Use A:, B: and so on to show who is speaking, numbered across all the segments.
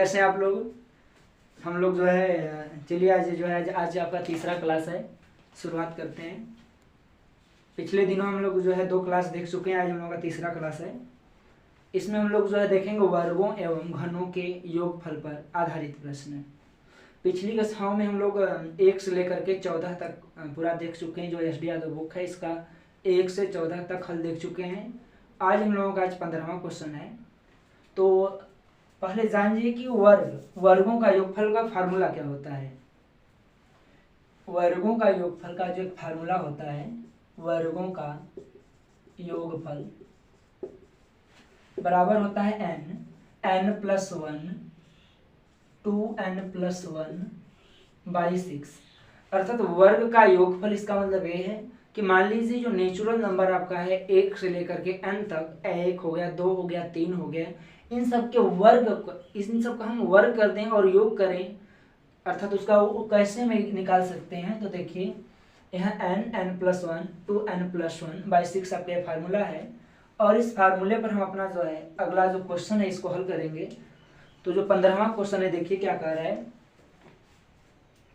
A: कैसे हैं आप लोग? हम लोग जो है चलिए आज आपका तीसरा क्लास है, शुरुआत करते हैं। पिछले दिनों हम लोग जो है 2 क्लास देख चुके हैं, आज हम लोग का तीसरा क्लास है। इसमें हम लोग जो है देखेंगे वर्गों एवं घनों के योगफल पर आधारित प्रश्न। पिछली कक्षाओं में हम लोग 1 से लेकर के 14 तक पूरा देख चुके हैं, जो एस.डी. यादव बुक है इसका 1 से 14 तक हल देख चुके हैं। आज हम लोगों का आज 15वां क्वेश्चन है। तो पहले जानिए कि वर्गों का योगफल का फार्मूला क्या होता है। वर्गों का योगफल का जो एक फार्मूला होता है, वर्गों का योगफल बराबर होता है n+1 2n+1/6। अर्थात वर्ग का योगफल इसका मतलब ये है कि मान लीजिए जो नेचुरल नंबर आपका है 1 से लेकर के n तक, 1 हो गया, 2 हो गया, 3 हो गया, इन सब के इन सब का हम वर्ग कर दें और योग करें, अर्थात उसका वो कैसे में निकाल सकते हैं। तो देखिए यहाँ n+1 2n+1/6 आपका फार्मूला है, और इस फार्मूले पर हम अपना जो है अगला जो क्वेश्चन है इसको हल करेंगे। तो जो 15वां क्वेश्चन है, देखिए क्या कह रहा है।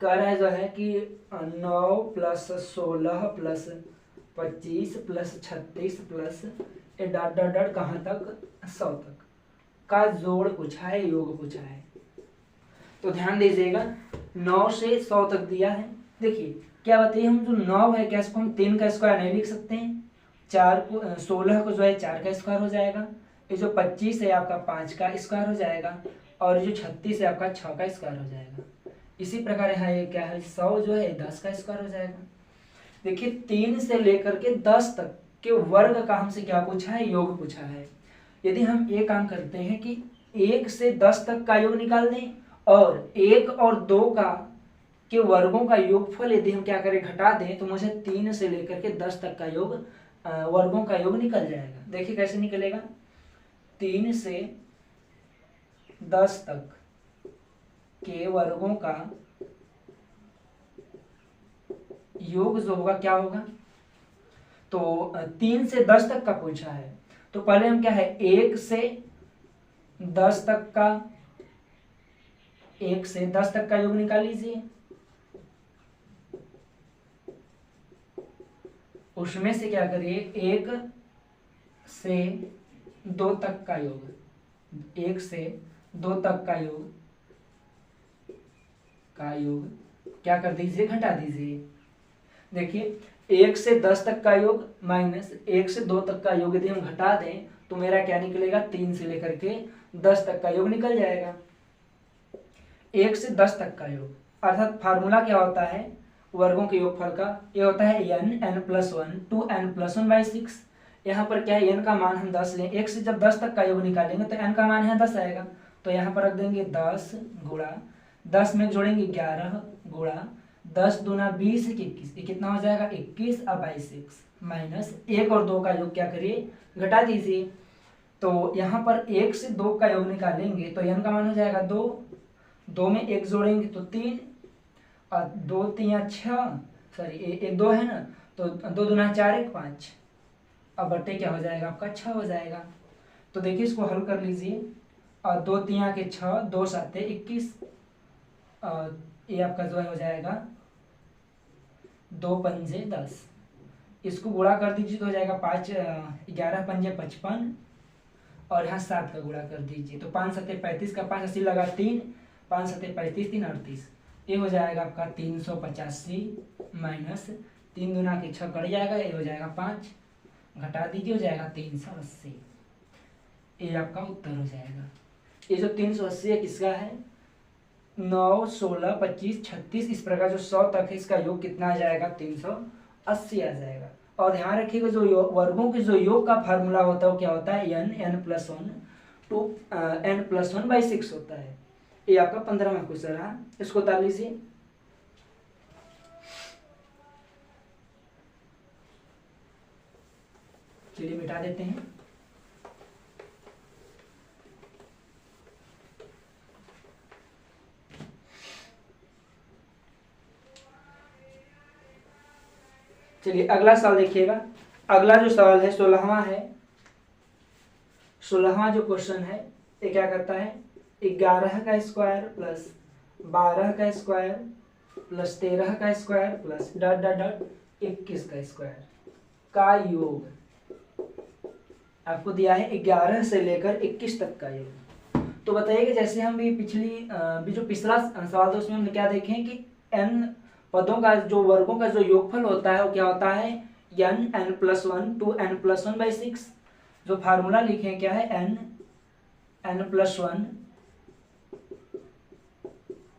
A: कह रहा है जो है कि 9 + 16 + 25 + 36 प्लस डॉट डॉट डॉट कहाँ तक 100 तक का जोड़ पूछा है, योग पूछा है। तो ध्यान दीजिएगा 9 से 100 तक दिया है। देखिए क्या बताइए, हम जो 9 है क्या इसको हम 3 का स्क्वायर नहीं लिख सकते हैं। 16 को जो है 4 का स्क्वायर हो जाएगा। ये जो 25 है आपका 5 का स्क्वायर हो जाएगा, और ये जो 36 है आपका 6 का स्क्वायर हो जाएगा। इसी प्रकार यहाँ ये क्या है 100 जो है 10 का स्क्वायर हो जाएगा। देखिए 3 से लेकर के 10 तक के वर्ग का हमसे क्या पूछा है, योग पूछा है। यदि हम ये काम करते हैं कि 1 से 10 तक का योग निकाल दें, और 1 और 2 का के वर्गों का योगफल यदि हम क्या करें घटा दें, तो मुझे 3 से लेकर के 10 तक का योग वर्गों का योग निकल जाएगा। देखिए कैसे निकलेगा। 3 से 10 तक के वर्गों का योग जो होगा क्या होगा, तो 3 से 10 तक का पूछा है। तो पहले हम क्या है 1 से 10 तक का 1 से 10 तक का योग निकाल लीजिए। उसमें से क्या करिए 1 से 2 तक का योग, 1 से 2 तक का योग क्या कर दीजिए, घटा दीजिए। देखिए 1 से 10 तक का योग माइनस 1 से 2 तक का योग यदि हम घटा दें तो मेरा क्या निकलेगा, 3 से लेकर के 10 तक का योग निकल जाएगा। 1 से 10 तक का योग, अर्थात फार्मूला क्या होता है वर्गों के योगफल का, ये होता है n+1 2n+1/6। यहाँ पर क्या है n का मान हम 10 लें, 1 से जब 10 तक का योग निकालेंगे तो n का मान यहाँ 10 आएगा। तो यहाँ पर रख देंगे 10 गुणा 10 में जोड़ेंगे 11 गुणा 10 दूना 20 21, ये कितना हो जाएगा 21/6 माइनस 1 और 2 का योग क्या करिए घटा दीजिए। तो यहाँ पर 1 से 2 का योग निकालेंगे तो n का मान हो जाएगा 2, 2 में 1 जोड़ेंगे तो 3, और 2 3 6, सॉरी 1 2 है ना, तो 2 दूना 4 1 5, अब बट्टे क्या हो जाएगा आपका 6 हो जाएगा। तो देखिए इसको हल कर लीजिए, और 2 3 के 6, 2 7 21, ये आपका जो हो जाएगा 2 पंजे 10, इसको गुणा कर दीजिए तो हो जाएगा 5 11 पंजे 55, और यहाँ 7 का गुणा कर दीजिए तो 5 7 35 का 5 80 लगा 3, 5 7 35 3 38, ये हो जाएगा आपका 385 माइनस 3 दूना के 6 कट जाएगा, ये हो जाएगा 5, घटा दीजिए हो जाएगा 380, ये आपका उत्तर हो जाएगा। ये जो 380 है किसका है, 9 16 25 36 इस प्रकार जो 100 तक है इसका योग कितना आ जाएगा 380 आ जाएगा। और ध्यान रखिएगा जो वर्गों के जो योग का फार्मूला होता है वो क्या होता है n+1 2n+1/6 होता है। ये आपका 15वां क्वेश्चन रहा, इसको उतार लीजिए। चलिए मिटा देते हैं। चलिए अगला सवाल देखिएगा। अगला जो सवाल है 16वां है। 16वां जो क्वेश्चन है ये क्या करता है, 11 का स्क्वायर प्लस 12 का स्क्वायर प्लस 13 का square plus dot dot dot 21 का स्क्वायर का योग आपको दिया है 11 से लेकर 21 तक का योग। तो बताइए कि जैसे हम भी जो पिछला सवाल था उसमें हमने क्या देखे कि n पदों का जो वर्गों का जो योगफल होता है वो क्या होता है n+1 टू n+1/6। जो फार्मूला लिखे क्या है n+1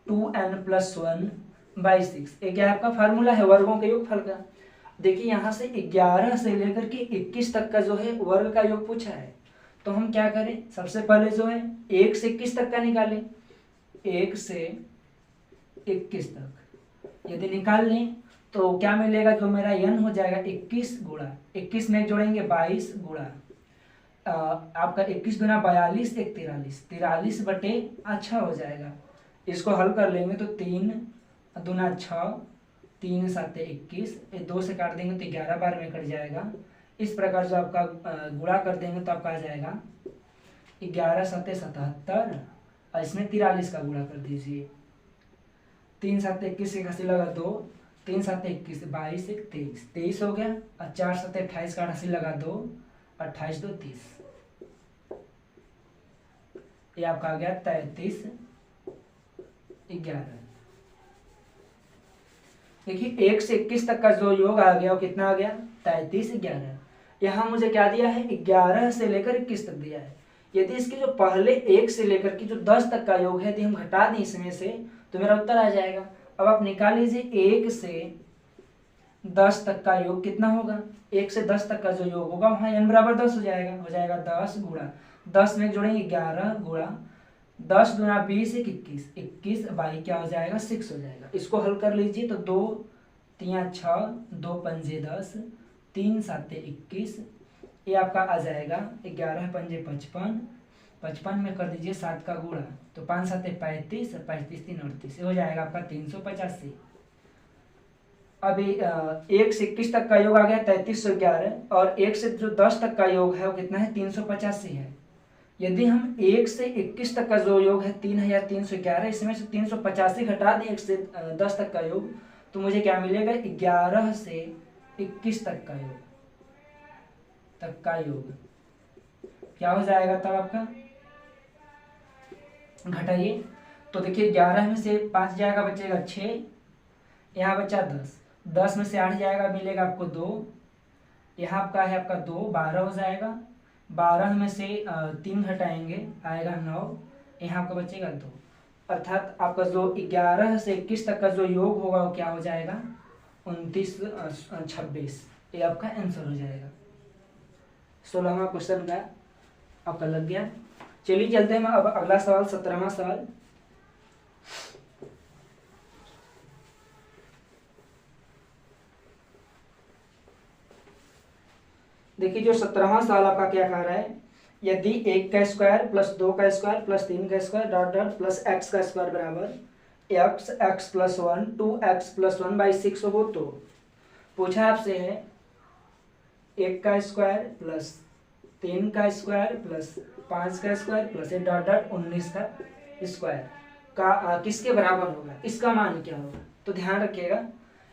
A: टू n+1/6। ये क्या आपका फार्मूला है वर्गों के योगफल का। देखिए यहाँ से 11 से लेकर के 21 तक का जो है वर्ग का योग पूछा है, तो हम क्या करें, सबसे पहले जो है 1 से 21 तक का निकालें। 1 से 21 तक यदि निकाल लें तो क्या मिलेगा, जो मेरा n हो जाएगा 21 गुणा 21 में जोड़ेंगे 22 गुणा आपका 21 गुना 42 एक 43 बटे अच्छा हो जाएगा। इसको हल कर लेंगे तो 3 दूना 6 3 7 21, 2 से काट देंगे तो 11 बार में कट जाएगा। इस प्रकार जो आपका गुणा कर देंगे तो आपका आ जाएगा 11 7 77 और इसमें 43 का गुणा कर दीजिए। 3 7 21 से घसी लगा 2, 3 7 21 22 1 23 हो गया और 4 7 28 का घसी लगा 2, 28 2 30, ये आपका आ गया 33 11। देखिए 1 से 21 तक का जो योग आ गया वो कितना आ गया 33 11। यहाँ मुझे क्या दिया है 11 से लेकर 21 तक दिया है। यदि इसके जो पहले 1 से लेकर के जो 10 तक का योग है यदि हम घटा दें इसमें से तो मेरा उत्तर आ जाएगा। अब आप निकाल लीजिए 1 से 10 तक का योग कितना होगा। 1 से 10 तक का जो योग होगा वहाँ n बराबर 10 हो जाएगा 10 गुणा 10 में जोड़ेंगे 11 गुणा 10 दूना 20 21 बाई क्या हो जाएगा 6 हो जाएगा। इसको हल कर लीजिए तो 2 3 6 2 पंजे 10 3 7 21, ये आपका आ जाएगा 11 पंजे 55, 55 में कर दीजिए 7 का गुणा तो 5 7 35 35 3 38, हो जाएगा आपका 385। अभी 1 से 21 तक का योग आ गया 3311 और 1 से जो 10 तक का योग है वो कितना है 385 है। यदि हम 1 से 21 तक का जो योग है 3311, इसमें से 385 घटा दें 1 से 10 तक का योग तो मुझे क्या मिलेगा 11 से 21 तक का योग क्या हो जाएगा तब आपका, घटाइए तो देखिए 11 में से 5 जाएगा बचेगा 6, यहाँ बचा 10 में से 8 जाएगा मिलेगा आपको 2, यहाँ आपका है आपका 2 12 हो जाएगा। 12 में से 3 घटाएंगे आएगा 9, यहाँ आपका बचेगा 2, अर्थात आपका जो 11 से 21 तक का जो योग होगा वो क्या हो जाएगा 29 26, ये आपका आंसर हो जाएगा। 16वां क्वेश्चन का आपका लग गया। चलिए चलते हैं अब अगला सवाल 17वां सवाल। देखिए जो 17वां सवाल आपका क्या कह रहा है, यदि 1 का स्क्वायर प्लस 2 का स्क्वायर प्लस 3 का square dot dot plus x का स्क्वायर बराबर x+1 2x+1/6 हो तो पूछा आपसे है 1 का स्क्वायर प्लस 3 का स्क्वायर प्लस 5 का स्क्वायर प्लस डॉट डॉट 19 का स्क्वायर का किसके बराबर होगा, इसका मान क्या होगा। तो ध्यान रखिएगा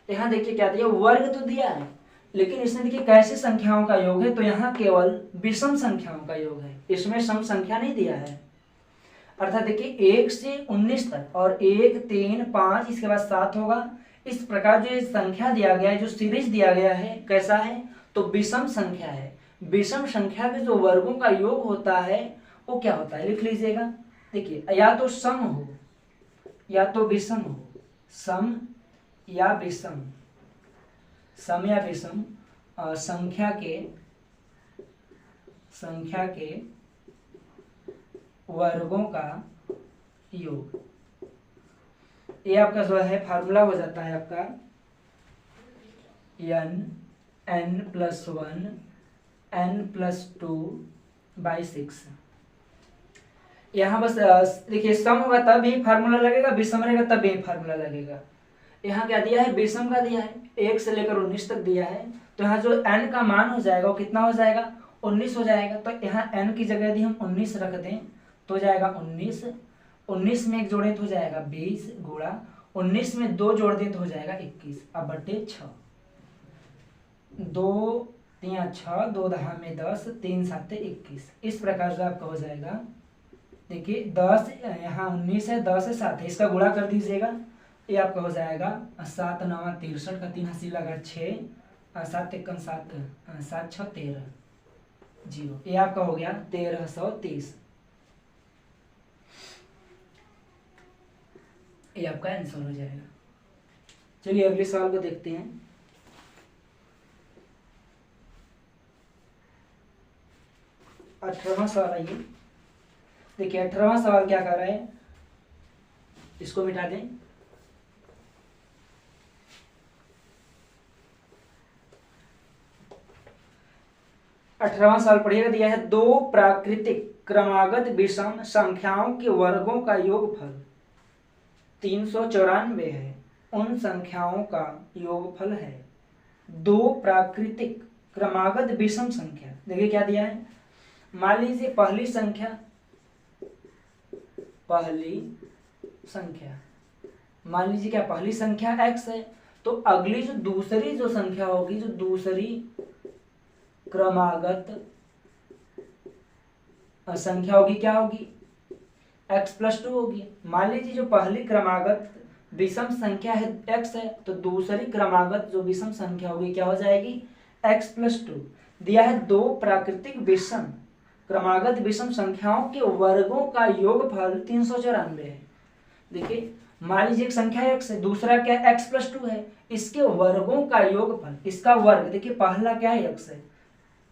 A: यहाँ देखिए क्या दिया, वर्ग तो दिया है लेकिन इसमें देखिए कैसे संख्याओं का योग है, तो यहाँ केवल विषम संख्याओं का योग है, इसमें सम संख्या नहीं दिया है। अर्थात देखिए 1 से 19 तक और 1 3 5 इसके बाद 7 होगा। इस प्रकार जो संख्या दिया गया है, जो सीरीज दिया गया है कैसा है, तो विषम संख्या है। विषम संख्या के जो वर्गों का योग होता है वो क्या होता है, लिख लीजिएगा। देखिए या तो सम हो या तो विषम हो, सम या विषम, सम या विषम संख्या के वर्गों का योग, ये आपका जो है फार्मूला हो जाता है आपका n+1 n+2/6। यहाँ बस देखिए सम होगा तब ही फार्मूला लगेगा, विषम रहेगा तब ही फार्मूला लगेगा। यहाँ क्या दिया है, विषम का दिया है 1 से लेकर 19 तक दिया है, तो यहाँ जो n का मान हो जाएगा वो कितना हो जाएगा 19 हो जाएगा। तो यहाँ n की जगह यदि हम 19 रख दें तो हो जाएगा 19 19 में 1 जोड़ें तो हो जाएगा 20 गुणा 19 में 2 जोड़ दें तो हो जाएगा 21 अब बटे 6 2 3 6 2 दहा में 10 3 7 21 इस प्रकार से आपका हो जाएगा। देखिए 10 यहाँ 19 है 10 है 7 है इसका गुणा कर दीजिएगा ये आपका हो जाएगा 7 9 63 का 3 हंसी लगा 6 7 1 7 7 6 13 जीरो ये आपका हो गया 1330 ये आपका आंसर हो जाएगा। चलिए अगले सवाल को देखते हैं। अठारहवां सवाल आइए। देखिए 18वां सवाल क्या कर रहा है, इसको मिटा दें। अठारहवां सवाल पढ़िएगा। दिया है दो प्राकृतिक क्रमागत विषम संख्याओं के वर्गों का योगफल 394 है। उन संख्याओं का योगफल है। दो प्राकृतिक क्रमागत विषम संख्या। देखिए क्या दिया है, मान लीजिए पहली संख्या मान लीजिए क्या पहली संख्या x है, तो अगली जो दूसरी जो संख्या होगी, जो दूसरी क्रमागत संख्या होगी क्या होगी, x+2 होगी। मान लीजिए जो पहली क्रमागत विषम संख्या है x है, तो दूसरी क्रमागत जो विषम संख्या होगी क्या हो जाएगी, x+2। दिया है दो प्राकृतिक विषम क्रमागत विषम संख्याओं के वर्गों का योगफल 394 है। देखिए मान लीजिए एक संख्या x है, दूसरा क्या x+2 है, इसके वर्गों का योगफल, इसका वर्ग, देखिए पहला क्या है x है,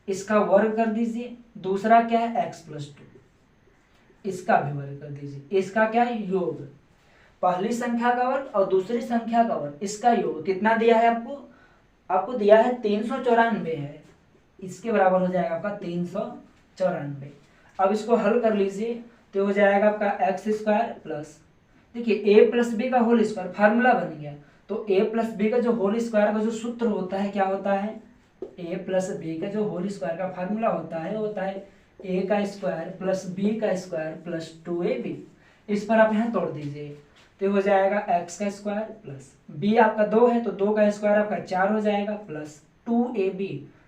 A: इसका वर्ग कर दीजिए, दूसरा क्या है x+2, इसका भी वर्ग कर दीजिए, इसका क्या है योग, पहली संख्या का वर्ग और दूसरी संख्या का वर्ग, इसका योग कितना दिया है आपको दिया है 394 है, इसके बराबर हो जाएगा आपका 394। अब इसको हल कर लीजिए तो हो जाएगा आपका x² प्लस, देखिए a प्लस बी का होल स्क्वायर फार्मूला बन गया, तो a प्लस बी का जो होल स्क्वायर का जो सूत्र होता है क्या होता है, a प्लस बी का जो होल स्क्वायर का फार्मूला होता है a का स्क्वायर प्लस b का स्क्वायर प्लस 2ab। इस पर आप यहाँ तोड़ दीजिए तो हो जाएगा x का स्क्वायर प्लस b आपका 2 है तो 2 का स्क्वायर आपका 4 हो जाएगा प्लस 2ab,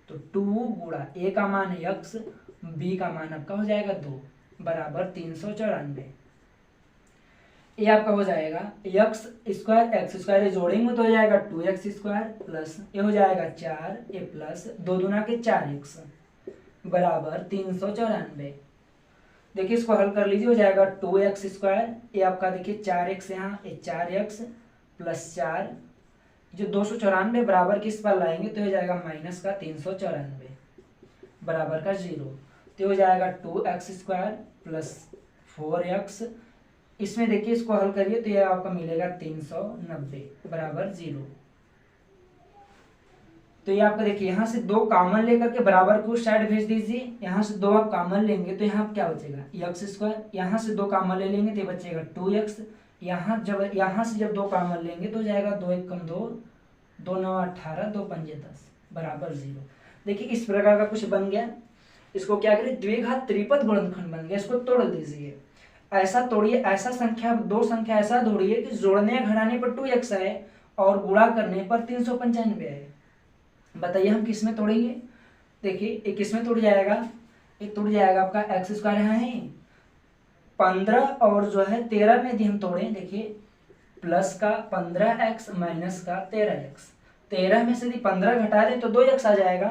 A: तो 2 गुणा a का मान है x, b का मान आपका हो जाएगा 2 बराबर 394। ये आपका हो जाएगा x² जोड़ेंगे तो हो जाएगा 2x² प्लस ये हो जाएगा 4a प्लस 2 दूना के 4x बराबर 394। देखिए इसको हल कर लीजिए, हो जाएगा 2x², ये आपका देखिए 4x यहाँ, ये 4x प्लस 4, जो 294 बराबर किस पर लाएंगे तो हो जाएगा माइनस का 394 बराबर का 0, तो हो जाएगा 2x² प्लस 4x, इसमें देखिए इसको हल करिए तो ये आपका मिलेगा 390 बराबर 0। तो ये आपका देखिए यहाँ से 2 कॉमन लेकर के बराबर को साइड भेज दीजिए, यहाँ से 2 आप कॉमन लेंगे तो यहाँ क्या बचेगा x², यहाँ से 2 कॉमन ले लेंगे तो बचेगा 2x, यहाँ से जब 2 कॉमन लेंगे तो जाएगा 2 1 कम 2, 2 9 18, 2 5 10 बराबर 0। देखिए इस प्रकार का कुछ बन गया। इसको क्या करें, द्विघात त्रिपद गुणनखंड बन गया, इसको तोड़ दीजिए, ऐसा तोड़िए, ऐसा संख्या दो संख्या ऐसा जोड़िए कि जोड़ने घटाने पर 2x है और गुणा करने पर 395 है। बताइए हम किस में तोड़ेंगे, देखिए एक किस में टूट जाएगा, एक टूट जाएगा आपका x² यहाँ है 15 और जो है 13 में यदि हम तोड़ें, देखिए प्लस का 15x माइनस का 13x, 13 में से यदि 15 घटा दें तो 2x आ जाएगा।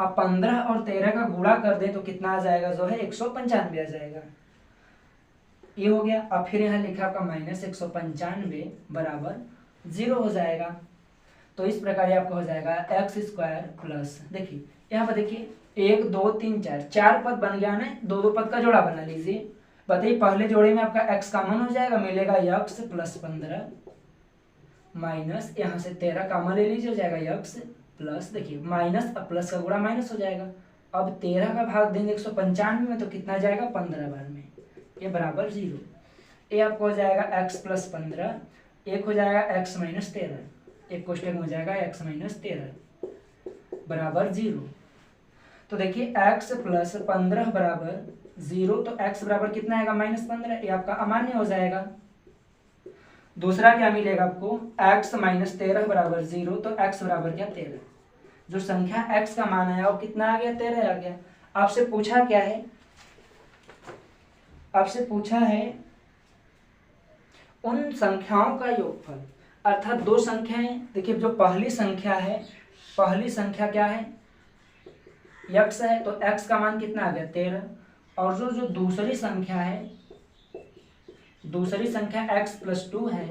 A: अब 15 और 13 का गुणा कर दें तो कितना आ जाएगा, जो है 195 आ जाएगा। ये हो गया। अब फिर यहाँ लिखा आपका माइनस 195 बराबर 0 हो जाएगा। तो इस प्रकार आपका हो जाएगा x² प्लस, देखिए यहाँ पर देखिए 1 2 3 4 4 पद बन गया ना, 2 2 पद का जोड़ा बना लीजिए। बताइए पहले जोड़े में आपका x कॉमन हो जाएगा, मिलेगा x प्लस 15 माइनस यहाँ से 13 कॉमन ले लीजिए, हो जाएगा x प्लस, देखिए माइनस अब प्लस का गुणा माइनस हो जाएगा। अब 13 का भाग देंगे 195 में तो कितना जाएगा 15 बार में, ये बराबर 0। ये आपको हो जाएगा x प्लस 15, एक हो जाएगा x माइनस 13, एक कोष्टक में हो जाएगा x माइनस 13 बराबर 0। तो देखिए x प्लस 15 बराबर 0 तो x बराबर कितना आएगा -15, ये आपका अमान्य हो जाएगा। दूसरा क्या मिलेगा आपको, x -13 बराबर 0 तो x बराबर क्या 13। जो संख्या x का मान आया वो कितना आ गया 13 आ गया। आपसे पूछा क्या है, आपसे पूछा है उन संख्याओं का योगफल, अर्थात दो संख्याएं। देखिए जो पहली संख्या है, पहली संख्या क्या है x है, तो x का मान कितना आ गया 13। और जो जो दूसरी संख्या है, दूसरी संख्या x + 2 है,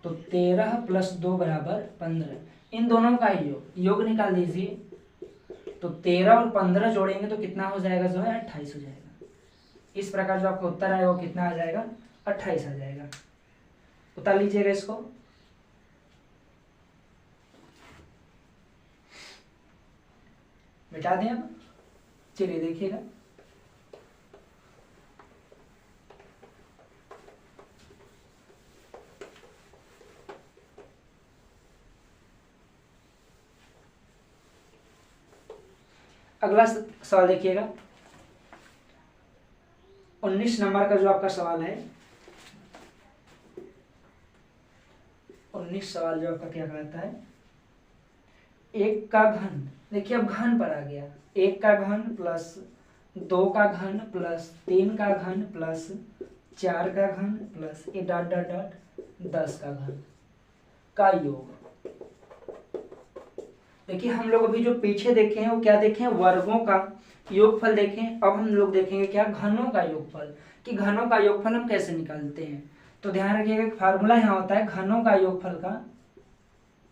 A: तो 13 + 2 बराबर 15। इन दोनों का योग निकाल दीजिए। तो 13 और 15 जोड़ेंगे तो कितना हो जाएगा, जो है 28 हो जाएगा। इस प्रकार जो आपका उत्तर आएगा वो कितना आ जाएगा, 28 आ जाएगा। उतार लीजिएगा इसको। मिटा दें अब। चलिए देखिएगा, अगला सवाल देखिएगा। 19 नंबर का जो आपका सवाल है, 19 सवाल जो आपका क्या कहता है, 1 का घन। देखिए अब घन पर आ गया, 1 का घन प्लस 2 का घन प्लस 3 का घन प्लस 4 का घन प्लस ये डॉट डॉट डॉट 10 का घन का योग। देखिए हम लोग अभी जो पीछे देखे हैं वो क्या देखे हैं, वर्गों का योगफल देखें। अब हम लोग देखेंगे क्या, घनों का योगफल, कि घनों का योगफल हम कैसे निकालते हैं। तो ध्यान रखिएगा एक फार्मूला यहाँ होता है घनों का योगफल का,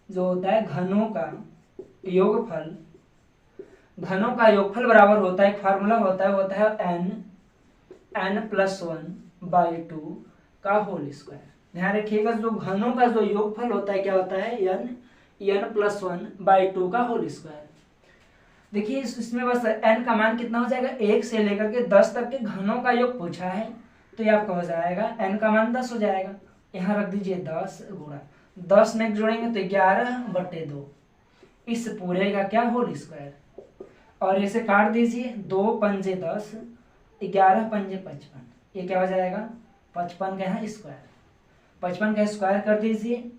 A: जो होता है घनों का योगफल, घनों का योगफल बराबर होता है, एक फार्मूला होता है n+1/2 का होल स्क्वायर। ध्यान रखिएगा जो घनों का जो योगफल होता है क्या होता है, n+1/2 का होल स्क्वायर। देखिए इसमें बस n का मान कितना हो जाएगा, 1 से लेकर के 10 तक के घनों का योग पूछा है, तो ये आपका हो जाएगा n का मान 10 हो जाएगा। यहाँ रख दीजिए 10 गुणा 10 में जोड़ेंगे तो 11/2, इस पूरे का क्या होल स्क्वायर। और इसे काट दीजिए, 2 पंजे 10, 11 पंजे 55, ये क्या हो जाएगा 55 का यहाँ स्क्वायर। 55 का स्क्वायर कर दीजिए,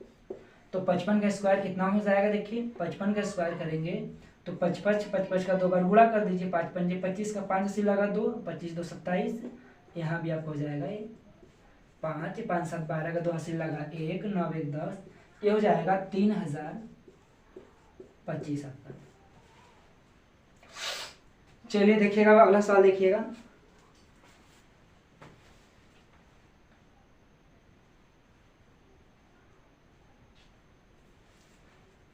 A: तो 55 का स्क्वायर कितना हो जाएगा, देखिए 55 का स्क्वायर करेंगे तो 55 का 2 बार गुणा कर दीजिए, 5 पंजे 25 का 5 से लगा 2, 25 2 27, यहाँ भी आपको हो जाएगा ये 5 5 7 12 का 2 हासिल लगा 1 9 1 10, ये हो जाएगा 3025 आपका। चलिए देखिएगा अगला सवाल देखिएगा।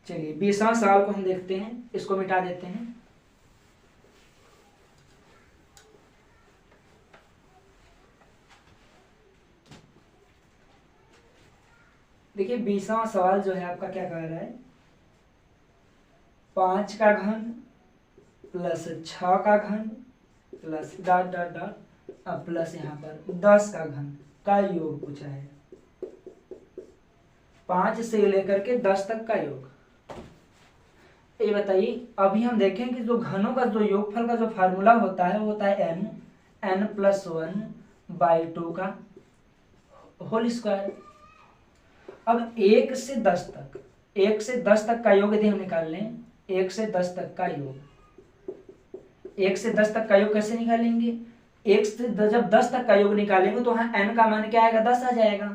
A: चलिए 20वां सवाल को हम देखते हैं, इसको मिटा देते हैं। देखिए 20वां सवाल जो है आपका क्या कह रहा है, 5 का घन प्लस 6 का घन प्लस डॉट डॉट डॉट अब प्लस यहाँ पर 10 का घन का योग पूछा है। 5 से लेकर के 10 तक का योग। ये बताइए, अभी हम देखें कि जो घनों का जो योगफल का जो फार्मूला होता है वो होता है n+1/2 का होल स्क्वायर। अब 1 से 10 तक, 1 से 10 तक का योग यदि हम निकाल लें, 1 से 10 तक का योग, 1 से 10 तक का योग कैसे निकालेंगे, 1 से जब 10 तक का योग निकालेंगे तो वहाँ n का मान क्या आएगा 10 आ जाएगा,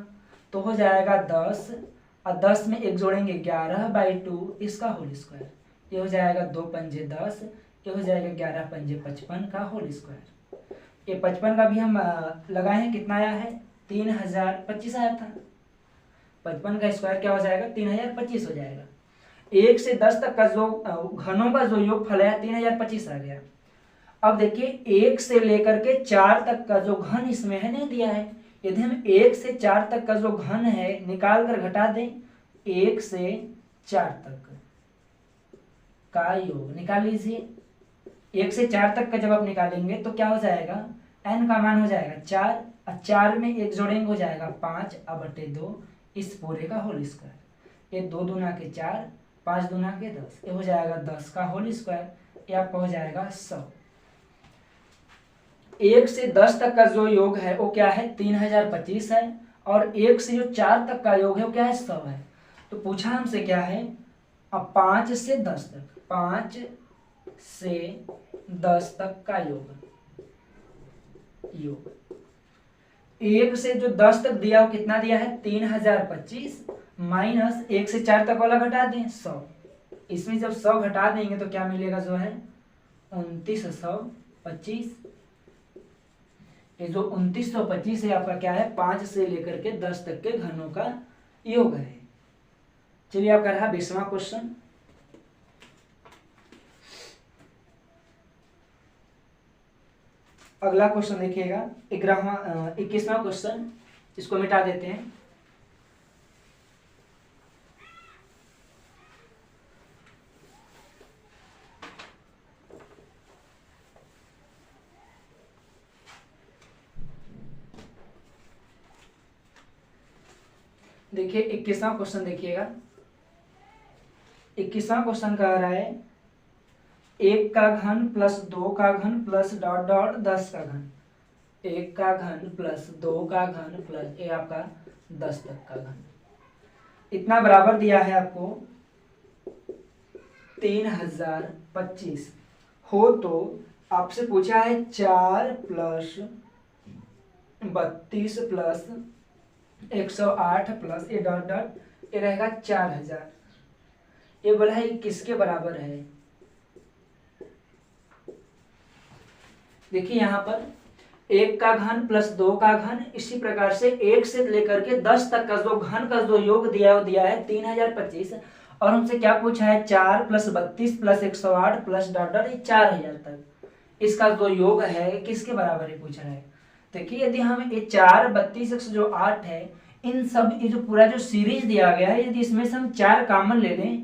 A: तो हो जाएगा 10 और 10 में 1 जोड़ेंगे 11/2 इसका होल स्क्वायर, ये हो जाएगा 2 पंजे 10, ये हो जाएगा 11 पंजे 55 का होल स्क्वायर। ये 55 का भी हम लगाए हैं, कितना आया है 3025 आया था, 55 का स्क्वायर क्या हो जाएगा 3025 हो जाएगा। 1 से 10 तक का जो घनों का जो योगफल है 3025 आ गया। अब देखिए 1 से लेकर के 4 तक का जो घन इसमें है नहीं दिया है, यदि हम 1 से 4 तक का जो घन है निकाल कर घटा दें, 1 से 4 तक का योग निकाल लीजिए। 1 से 4 तक का जब आप निकालेंगे तो क्या हो जाएगा, n का मान हो जाएगा 4 और 4 में 1 जोड़ेंगे हो जाएगा 5/2 इस पूरे का होल स्क्वायर। ये 2 दूना के 4, 5 दूना के 10, ये हो जाएगा 10 का होल स्क्वायर, ये आपका हो जाएगा 100। 1 से 10 तक का जो योग है वो क्या है 3025 है, और 1 से जो 4 तक का योग है वो क्या है 100 है। तो पूछा हमसे क्या है, अब 5 से 10 तक, 5 से 10 तक का योग 1 से जो 10 तक दिया वो कितना दिया है 3025, माइनस 1 से 4 तक वाला घटा दें 100। इसमें जब 100 घटा देंगे तो क्या मिलेगा जो है 2925। ये जो 2925 है आपका क्या है 5 से लेकर के 10 तक के घनों का योग है। चलिए आपका रहा 20वां क्वेश्चन। अगला क्वेश्चन देखिएगा 21वां क्वेश्चन, इसको मिटा देते हैं। देखिए 21वां क्वेश्चन देखिएगा। 21वां क्वेश्चन कह रहा है 1 का घन प्लस 2 का घन प्लस डॉट डॉट 10 का घन। 1 का घन प्लस 2 का घन प्लस ये आपका 10 तक का घन, इतना बराबर दिया है आपको 3025 हो। तो आपसे पूछा है 4 प्लस 32 प्लस 108 प्लस ये डॉट डॉट ये रहेगा 4000। ये बोला है किसके बराबर है। देखिए यहाँ पर 1 का घन प्लस 2 का घन, इसी प्रकार से 1 से लेकर के 10 तक का जो घन का जो योग दिया है वो दिया है 3025, और हमसे क्या पूछा है 4 plus 32 plus 108 plus dot dot ये 4000 तक, इसका जो योग है किसके बराबर है पूछ रहा है। देखिए यदि हम ये 4 32 108 है, इन सब ये जो पूरा जो सीरीज दिया गया है, यदि इसमें से हम 4 कॉमन ले लें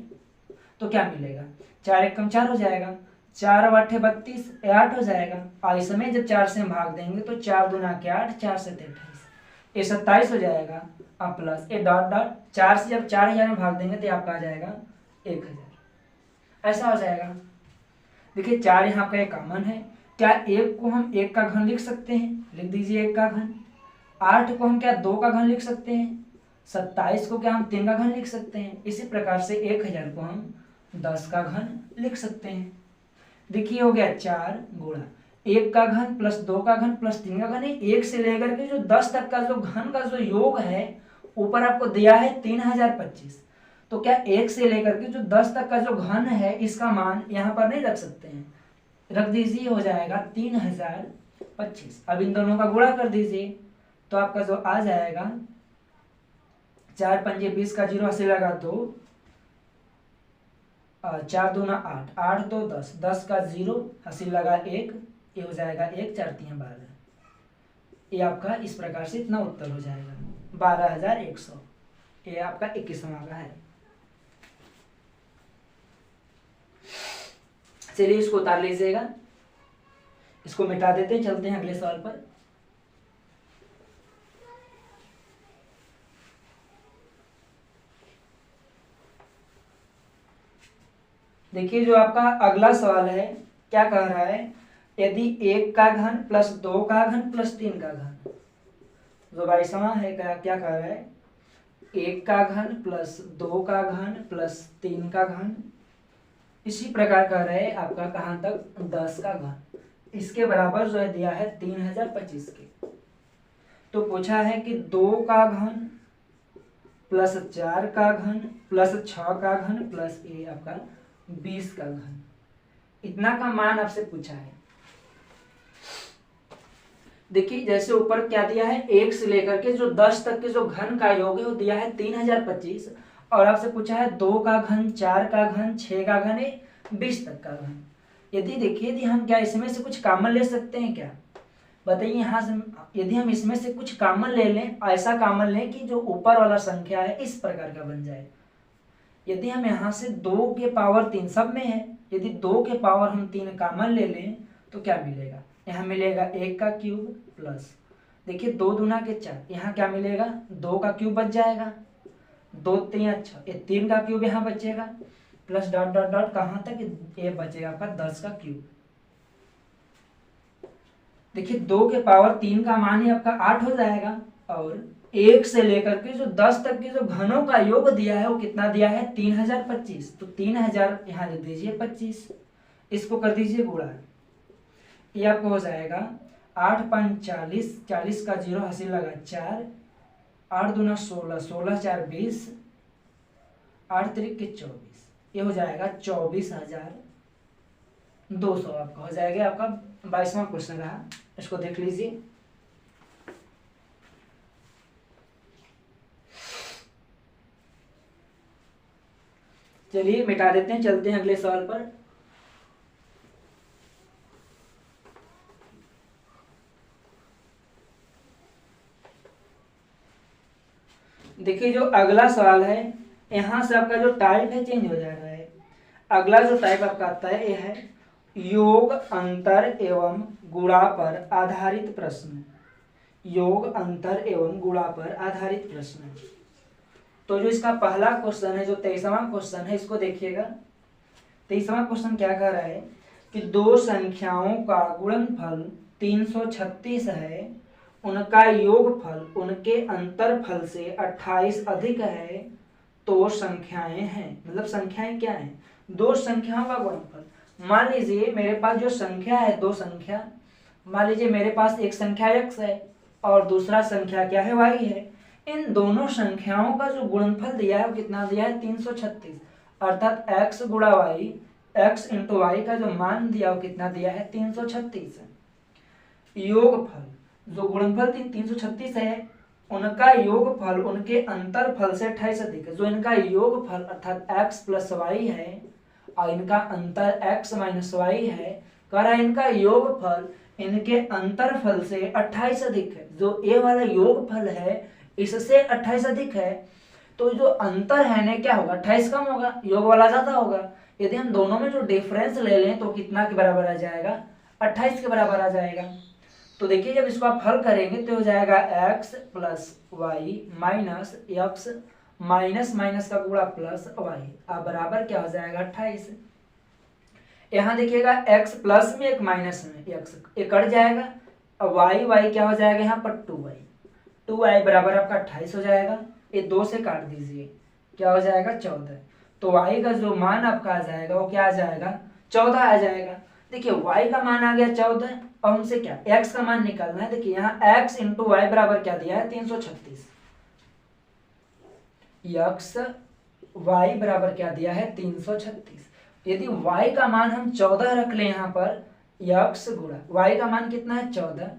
A: तो क्या मिलेगा 4 एक कम 4 हो जाएगा, 4 8 32 8 हो जाएगा, और इसमें जब 4 से हम भाग देंगे तो 4 दूना के 8 4 से 28 ये 27 हो जाएगा, अब प्लस ये डॉट डॉट 4 से जब 4000 में भाग देंगे तो आपका आ जाएगा 1000, ऐसा हो जाएगा। देखिए 4 यहाँ का एक कॉमन है, क्या 1 को हम 1 का घन लिख सकते हैं, लिख दीजिए 1 का घन। 8 को हम क्या 2 का घन लिख सकते हैं, 27 को क्या हम 3 का घन लिख सकते हैं। इसी प्रकार से 1000 को हम 10 का घन लिख सकते हैं। देखिए हो गया 4 गुणा 1 का घन प्लस 2 का घन प्लस 3 का घन है, 1 से लेकर के जो 10 तक का जो घन का जो योग है ऊपर आपको दिया है 3025, तो क्या 1 से लेकर के जो 10 तक का जो घन है इसका मान यहाँ पर नहीं रख सकते हैं, रख दीजिए, हो जाएगा 3025। अब इन दोनों का गुणा कर दीजिए तो आपका जो आ जाएगा 4 पंजे 20 का 0 से लगा 2, 4 दूना 8 8 2 10 10 का 0 हासिल लगा 1, ये हो जाएगा 1 4 3 12। ये आपका इस प्रकार से इतना उत्तर हो जाएगा 12100। ये आपका 21वां का है। चलिए इसको उतार लीजिएगा, इसको मिटा देते हैं, चलते हैं अगले सवाल पर। देखिए जो आपका अगला सवाल है क्या कह रहा है, यदि 1 का घन प्लस 2 का घन प्लस 3 का घन, जो 22वां है क्या कह रहा है 1 का घन प्लस 2 का घन प्लस 3 का घन, इसी प्रकार कह रहे हैं आपका कहां तक 10 का घन, इसके बराबर जो है दिया है 3025 के। तो पूछा है कि 2 का घन प्लस 4 का घन प्लस 6 का घन प्लस ये आपका 20 का घन, इतना का मान आपसे पूछा है। देखिए जैसे ऊपर क्या दिया है 1 से लेकर के जो 10 तक के जो घन का योग है वो दिया है 3025, और आपसे पूछा है 2 का घन 4 का घन 6 का घन 20 तक का घन। यदि देखिए यदि हम क्या इसमें से कुछ कॉमन ले सकते हैं क्या, बताइए यहाँ से यदि हम इसमें से कुछ कॉमन ले लें, ऐसा कॉमन लें कि जो ऊपर वाला संख्या है इस प्रकार का बन जाए। यदि हम यहाँ से 2 के पावर 3 सब में है, यदि 2 के पावर हम 3 कॉमन ले लें तो क्या मिलेगा, यहाँ मिलेगा 1 का क्यूब प्लस देखिए 2 दूना के 4, यहाँ क्या मिलेगा 2 का क्यूब बच जाएगा, 2 3 6 ये 3 का क्यूब यहाँ बचेगा, प्लस डॉट डॉट डॉट कहाँ तक ये बचेगा आपका 10 का क्यूब। देखिए 2 के पावर 3 का मान ही आपका 8 हो जाएगा, और 1 से लेकर के जो 10 तक के जो घनों का योग दिया है वो कितना दिया है 3025, तो 3000 यहाँ लिख दीजिए 25, इसको कर दीजिए गुणा, ये आपको हो जाएगा 8 5 40, 40 का 0 हासिल लगा 4, 8 दूना 16, 16 4 20, 8 त्रिक 24, ये हो जाएगा 24,200 आपका हो जाएगा। आपका 22वां क्वेश्चन रहा, इसको देख लीजिए। चलिए मिटा देते हैं, चलते हैं अगले सवाल पर। देखिए जो अगला सवाल है, यहां से आपका जो टाइप है चेंज हो जा रहा है। अगला जो टाइप आपका आता है यह है योग अंतर एवं गुणा पर आधारित प्रश्न। योग अंतर एवं गुणा पर आधारित प्रश्न। तो जो इसका पहला क्वेश्चन है, जो 23वां क्वेश्चन है, इसको देखिएगा। 23वां क्वेश्चन क्या कह रहा है कि दो संख्याओं का गुणनफल 336 है, उनका योगफल उनके अंतरफल से 28 अधिक है, तो संख्याएं हैं। मतलब संख्याएं क्या हैं? दो संख्याओं का गुणनफल। मान लीजिए मेरे पास जो संख्या है, दो संख्या, मान लीजिए मेरे पास एक संख्या x है और दूसरा संख्या क्या है y है। इन दोनों संख्याओं का जो गुणनफल दिया है वो कितना दिया है 336, अर्थात x गुणा y, x इंटू वाई का जो मान दिया वो कितना दिया है 336। योगफल, जो गुणनफल 336 है, उनका योगफल उनके अंतरफल से 28 अधिक है। जो इनका योगफल अर्थात x प्लस वाई है और इनका अंतर x माइनस वाई है, कह रहा है इनका योगफल इनके अंतरफल से 28 अधिक है। जो a वाला योगफल है इससे 28 अधिक है, तो जो अंतर है ना क्या होगा 28 कम होगा, योग वाला ज्यादा होगा। यदि हम दोनों में जो डिफरेंस ले लें तो कितना के बराबर आ जाएगा 28 के बराबर आ जाएगा। तो देखिए जब इसको आप हल करेंगे तो हो जाएगा x plus y minus x minus minus का गुणा प्लस वाई, अब बराबर क्या हो जाएगा 28। यहाँ देखिएगा x प्लस में एक माइनस में x, एक कट जाएगा, अब y क्या हो जाएगा यहाँ पर 2y बराबर आपका 28 हो जाएगा। ये 2 से काट दीजिए, क्या हो जाएगा 14। तो y का जो मान आपका आ जाएगा वो क्या आ जाएगा 14 आ जाएगा। देखिए y का मान आ गया 14, और हमसे क्या x का मान निकालना है। देखिए यहाँ x इंटू वाई बराबर क्या दिया है 336, x y बराबर क्या दिया है 336। यदि y का मान हम 14 रख लें यहाँ पर, x गुणा y का मान कितना है 14,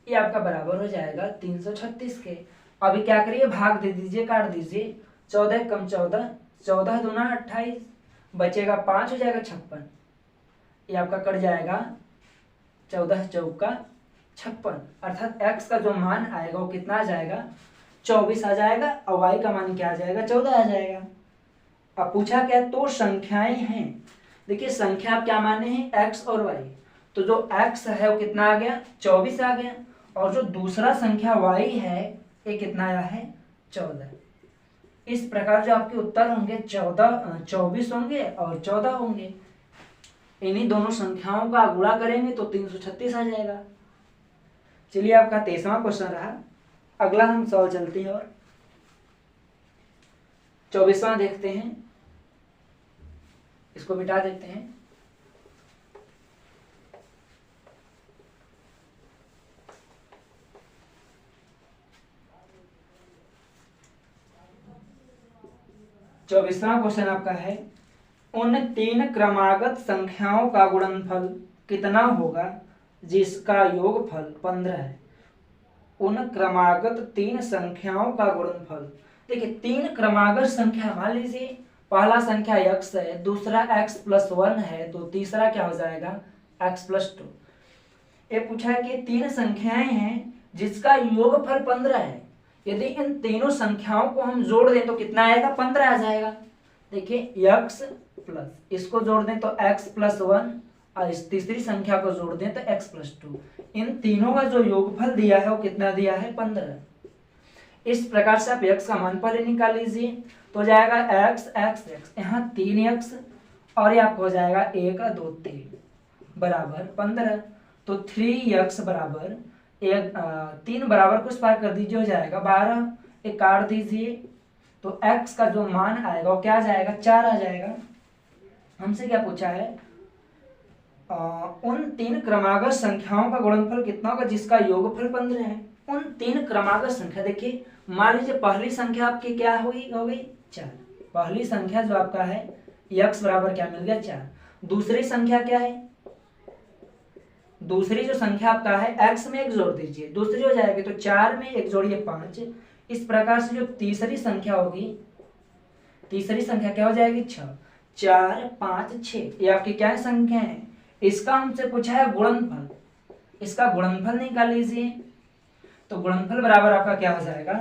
A: ये आपका बराबर हो जाएगा 336 के। अभी क्या करिए भाग दे दीजिए, काट दीजिए, 14 कम 14, 14 दूना 28, बचेगा 5 हो जाएगा 56, ये आपका कट जाएगा 14 चौका 56, अर्थात x का जो मान आएगा वो कितना आ जाएगा 24 आ जाएगा, और y का मान क्या आ जाएगा 14 आ जाएगा। अब पूछा क्या तो संख्याएं हैं। देखिए संख्या क्या माने हैं x और y, तो जो x है वो कितना आ गया 24 आ गया, और जो दूसरा संख्या y है ये कितना आया है 14। इस प्रकार जो आपके उत्तर होंगे 24 होंगे और 14 होंगे। इन्हीं दोनों संख्याओं का गुणा करेंगे तो 336 आ जाएगा। चलिए आपका 23वां क्वेश्चन रहा। अगला हम सवाल चलते हैं और 24वां देखते हैं, इसको मिटा देते हैं। चौबीसवां क्वेश्चन आपका है उन तीन क्रमागत संख्याओं का गुणनफल कितना होगा जिसका योगफल 15 है। उन क्रमागत तीन संख्याओं का गुणनफल। देखिए तीन क्रमागत संख्या, मान लीजिए पहला संख्या x है, दूसरा x प्लस 1 है, तो तीसरा क्या हो जाएगा x प्लस 2। ये पूछा है कि तीन संख्याएं हैं जिसका योगफल 15 है। यदि इन तीनों संख्याओं को हम जोड़ दें तो कितना आएगा 15 आ जाएगा। देखिए x प्लस इसको जोड़ दें तो x प्लस 1, और इस तीसरी संख्या को जोड़ दें तो x प्लस 2। इन तीनों का जो योगफल दिया है वो कितना दिया है 15। इस प्रकार से आप x का मान पहले निकाल लीजिए, तो जाएगा x x x, यहाँ 3x और ये आपको हो जाएगा 1 2 3 बराबर 15। तो 3x बराबर एक 3 बराबर को स्क्वायर कर दीजिए, हो जाएगा 12, एक काट दीजिए तो x का जो मान आएगा वो क्या आ जाएगा, 4 आ जाएगा। हमसे क्या पूछा है, उन 3 क्रमागत संख्याओं का गुणनफल कितना होगा जिसका योगफल 15 है। उन 3 क्रमागत संख्या, देखिए मान लीजिए पहली संख्या आपकी क्या हुई, हो गई 4। पहली संख्या जो आपका है x बराबर क्या मिल गया, 4। दूसरी संख्या क्या है, दूसरी जो संख्या आपका है x में 1 जोड़ दीजिए, दूसरी हो जाएगी तो 4 में 1 जोड़िए 5। इस प्रकार से जो तीसरी संख्या होगी, तीसरी संख्या क्या हो जाएगी, 6। 4 5 6 ये आपकी क्या संख्या है, इसका हमसे पूछा है गुणनफल, इसका गुणनफल निकाल लीजिए। तो गुणनफल बराबर आपका क्या हो जाएगा,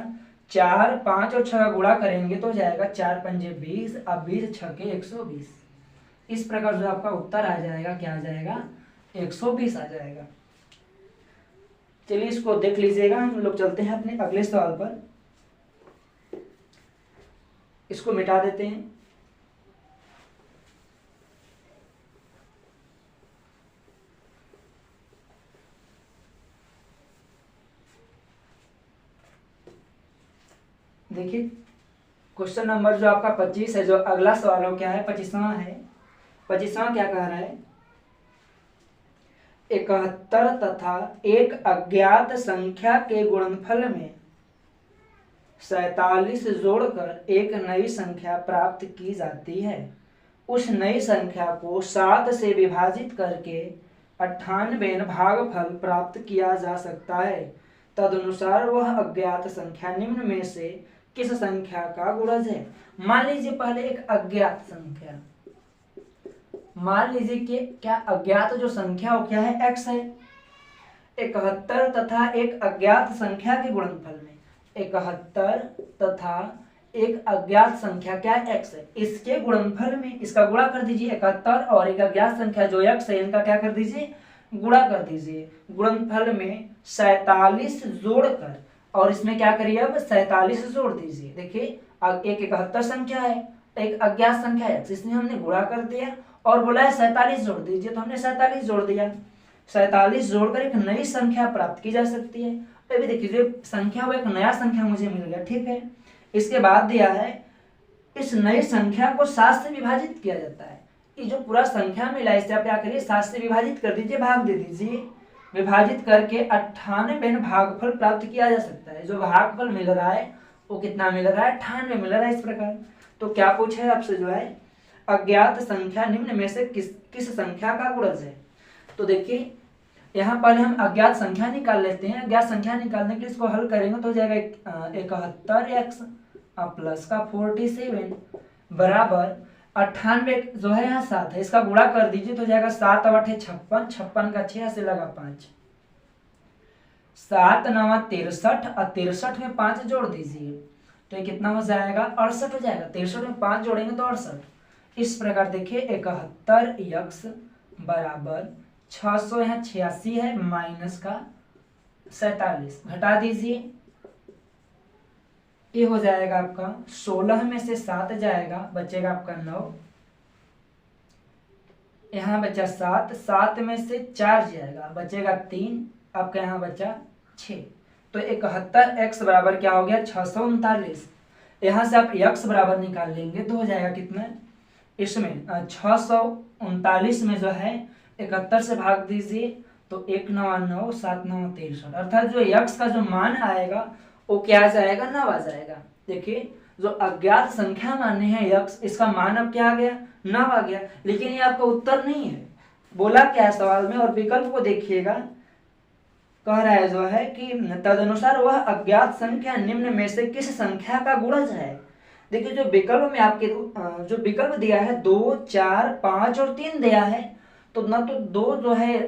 A: 4 5 और 6 का गुणा करेंगे तो हो जाएगा 4 पंजे 20, अब 20 छके 120। इस प्रकार जो आपका उत्तर आ जाएगा, क्या आ जाएगा, 120 आ जाएगा। चलिए इसको देख लीजिएगा, हम लोग चलते हैं अपने अगले सवाल पर। इसको मिटा देते हैं। देखिए क्वेश्चन नंबर जो आपका 25 है, जो अगला सवाल हो क्या है, 25वां है। 25वां क्या कह रहा है, 71 तथा एक अज्ञात संख्या के गुणनफल में 47 जोड़कर एक नई संख्या प्राप्त की जाती है। उस नई संख्या को 7 से विभाजित करके 98 भागफल प्राप्त किया जा सकता है। तदनुसार वह अज्ञात संख्या निम्न में से किस संख्या का गुणज है। मान लीजिए पहले एक अज्ञात संख्या, मान लीजिए कि क्या अज्ञात जो संख्या हो क्या है, x है। 71 तथा एक अज्ञात संख्या के गुणनफल में, 71 तथा एक अज्ञात संख्या क्या है, x है, इसके गुणनफल में इसका गुणा कर दीजिए। 71 और एक अज्ञात संख्या जो x है, इनका क्या कर दीजिए, गुणा कर दीजिए। गुणनफल में 47 जोड़कर, और इसमें क्या करिए, अब 47 जोड़ दीजिए। देखिए एक 71 संख्या है, एक अज्ञात संख्या है, इसमें हमने गुणा कर दिया और बोला है 47 जोड़ दीजिए, तो हमने 47 जोड़ दिया। 47 जोड़कर एक नई संख्या प्राप्त की जा सकती है। अभी देखिए जो संख्या वो एक नया संख्या मुझे मिल गया, ठीक है। इसके बाद दिया है इस नई संख्या को 7 से विभाजित किया जाता है। ये जो पूरा संख्या मिला है, इसे आप क्या करिए, 7 से विभाजित कर दीजिए, भाग दे दीजिए। विभाजित करके 98 भागफल प्राप्त किया जा सकता है। जो भागफल मिल रहा है वो कितना मिल रहा है, 98 मिल रहा है। इस प्रकार तो क्या पूछा है आपसे, जो है अज्ञात संख्या निम्न में से किस संख्या का गुणज है। तो देखिए यहाँ पहले हम अज्ञात संख्या निकाल लेते हैं। अज्ञात संख्या निकालने के लिए इसको हल करेंगे तो हो जाएगा 71x प्लस का 47 बराबर 98 जो है यहाँ 7 है, इसका गुणा कर दीजिए तो हो जाएगा 7 8 56, 56 का 6 से लगा 5, 7 9 63 और 63 में 5 जोड़ दीजिए तो ये कितना हो जाएगा, 68 हो जाएगा। 63 में 5 जोड़ेंगे तो 68। इस प्रकार देखिए 71x बराबर 600, यहाँ 86 है, माइनस का 47 घटा दीजिए, ये हो जाएगा आपका 16 में से 7 जाएगा, बचेगा आपका 9, यहाँ बचा 7, 7 में से 4 जाएगा, बचेगा 3, आपका यहाँ बचा 6। तो 71x बराबर क्या हो गया, 639। यहाँ से आप x बराबर निकाल लेंगे तो हो जाएगा कितना, इसमें 639 में जो है 71 से भाग दीजिए तो 1 9 9, 7 9 63, अर्थात जो x का जो मान आएगा वो क्या आ जाएगा, 9 आ जाएगा। देखिए जो अज्ञात संख्या माने हैं x, इसका मान अब क्या आ गया, 9 आ गया। लेकिन ये आपका उत्तर नहीं है, बोला क्या है सवाल में, और विकल्प को देखिएगा, कह रहा है जो है कि तदनुसार वह अज्ञात संख्या निम्न में से किस संख्या का गुणज है। देखिए जो विकल्प में आपके जो विकल्प दिया है 2 4 5 और 3 दिया है, तो ना तो 2 जो है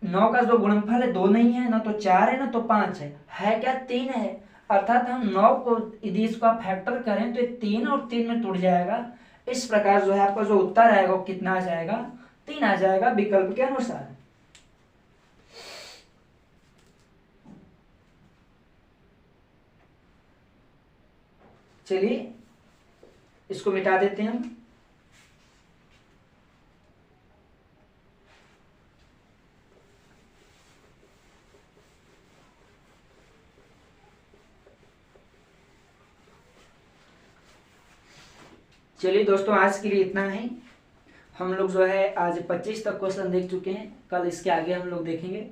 A: 9 का जो गुणनफल है 2 नहीं है, ना तो 4 है, ना तो 5 है क्या, 3 है। अर्थात हम 9 को यदि इसका फैक्टर करें तो 3 और 3 में टूट जाएगा। इस प्रकार जो है आपका जो उत्तर आएगा वो कितना आ जाएगा, 3 आ जाएगा विकल्प के अनुसार। चलिए इसको मिटा देते हैं हम। चलिए दोस्तों, आज के लिए इतना ही। हम लोग जो है आज 25 तक क्वेश्चन देख चुके हैं, कल इसके आगे हम लोग देखेंगे।